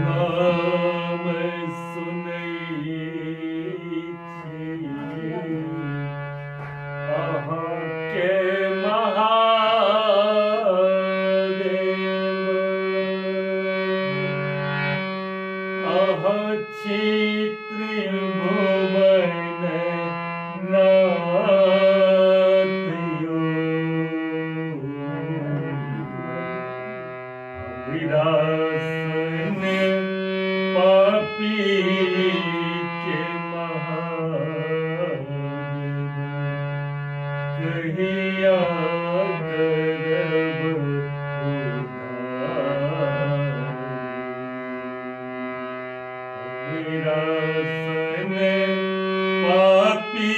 नाम सुनई छी अहाँ के महादेव अहाँ छी त्रिभुवन नाथ यो विरासन पापी के महादेव कहिया करब उद्धार विरासन पापी